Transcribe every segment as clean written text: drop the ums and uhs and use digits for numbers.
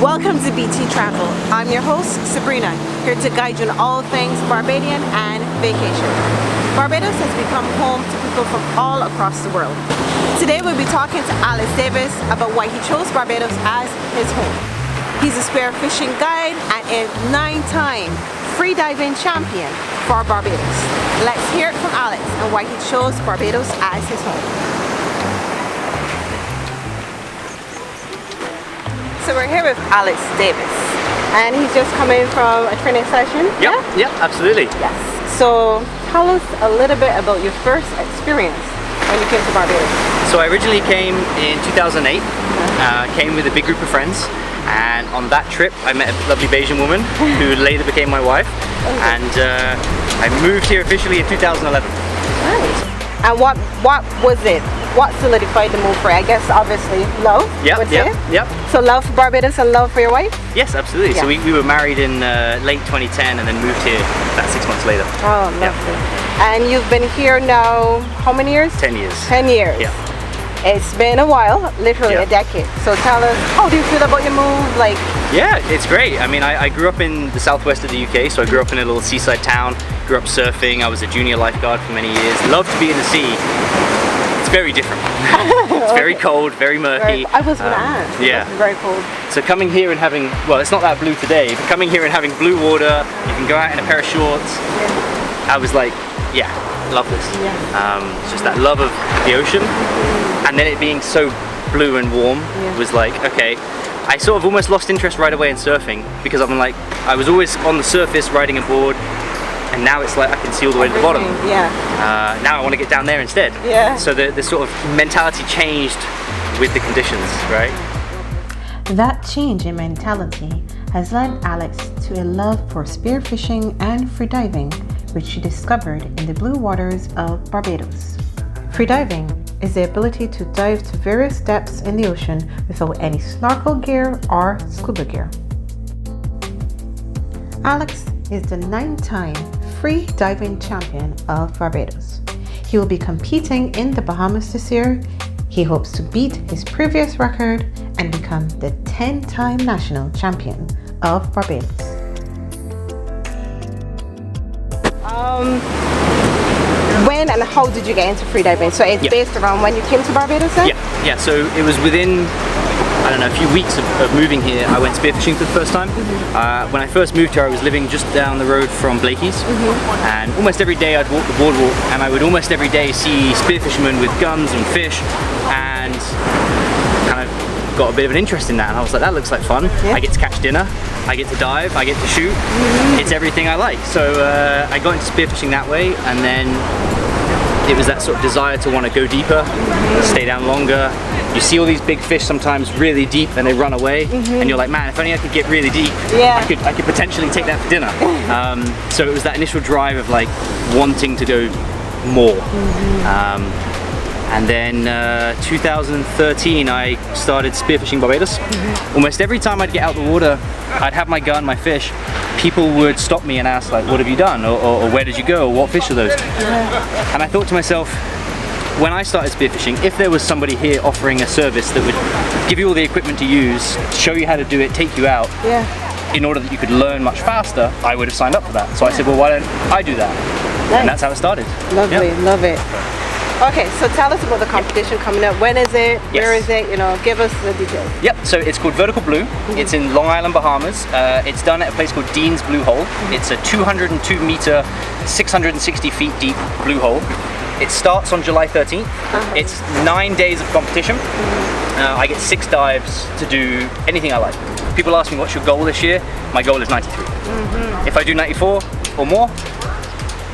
Welcome to BT Travel. I'm your host, Sabrina, here to guide you on all things Barbadian and vacation. Barbados has become home to people from all across the world. Today we'll be talking to Alex Davis about why he chose Barbados as his home. He's a spearfishing guide and a 9-time freediving champion for Barbados. Let's hear it from Alex and why he chose Barbados as his home. So we're here with Alex Davis, and he's just coming from a training session. Yep, absolutely. Yes. So tell us a little bit about your first experience when you came to Barbados. So I originally came in 2008, came with a big group of friends, and on that trip I met a lovely Bajan woman who later became my wife, and I moved here officially in 2011. Nice. And what was it? What solidified the move for you? I guess obviously love. Yep. So love for Barbados and love for your wife? Yes, absolutely. Yeah. So we were married in late 2010 and then moved here about 6 months later. Oh, lovely. And you've been here now, how many years? 10 years. 10 years. Yeah. It's been a while, literally a decade. So tell us, how do you feel about your move? Like, yeah, it's great. I mean, I grew up in the southwest of the UK, so I grew up in a little seaside town, grew up surfing. I was a junior lifeguard for many years. Loved to be in the sea. It's very different. It's very cold, very murky. I was going to ask. Yeah. It's very cold. So coming here and having, well, it's not that blue today, but coming here and having blue water, you can go out in a pair of shorts. Yeah. I was like, yeah, love this. Yeah. It's just that love of the ocean, and then it being so blue and warm was like, okay. I sort of almost lost interest right away in surfing because I'm like, I was always on the surface riding a board. And now it's like I can see all the way to the bottom. Yeah. Now I want to get down there instead. Yeah. So the sort of mentality changed with the conditions, right? That change in mentality has led Alex to a love for spearfishing and freediving, which she discovered in the blue waters of Barbados. Freediving is the ability to dive to various depths in the ocean without any snorkel gear or scuba gear. Alex is the 9-time free diving champion of Barbados. He will be competing in the Bahamas this year. He hopes to beat his previous record and become the 10-time national champion of Barbados. When and how did you get into freediving? So it's based around when you came to Barbados then? Yeah, so it was within, I don't know, a few weeks of moving here. I went spearfishing for the first time. When I first moved here, I was living just down the road from Blakey's, and almost every day I'd walk the boardwalk, and I would almost every day see spearfishermen with guns and fish, and kind of got a bit of an interest in that, and I was like, that looks like fun. I get to catch dinner, I get to dive, I get to shoot. It's everything I like. So I got into spearfishing that way, and then it was that sort of desire to want to go deeper, stay down longer. You see all these big fish sometimes really deep and they run away, and you're like, man, if only I could get really deep, I could potentially take that for dinner. So it was that initial drive of like wanting to go more. And then 2013 I started spearfishing Barbados. Almost every time I'd get out the water, I'd have my gun, my fish, people would stop me and ask like, what have you done? Or where did you go? Or what fish are those? And I thought to myself, when I started spearfishing, if there was somebody here offering a service that would give you all the equipment to use, show you how to do it, take you out, in order that you could learn much faster, I would have signed up for that. So I said, well, why don't I do that? Nice. And that's how it started. Lovely, love it. Okay, so tell us about the competition coming up. When is it? Where is it? You know, give us the details. Yep, so it's called Vertical Blue. It's in Long Island, Bahamas. It's done at a place called Dean's Blue Hole. It's a 202 meter, 660 feet deep blue hole. It starts on July 13th. It's 9 days of competition. I get 6 dives to do anything I like. People ask me, what's your goal this year? My goal is 93. If I do 94 or more,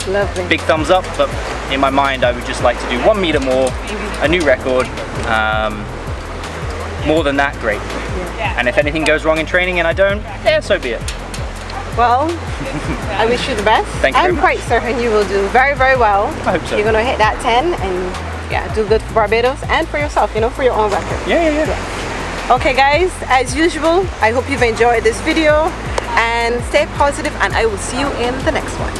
lovely. Big thumbs up, but in my mind I would just like to do 1 meter more, a new record. More than that, great. And if anything goes wrong in training and I don't, so be it. Well, I wish you the best. Thank you. I'm quite certain you will do very, very well. I hope so. You're going to hit that 10 and do good for Barbados and for yourself, you know, for your own record. Yeah. Okay guys, as usual, I hope you've enjoyed this video and stay positive, and I will see you in the next one.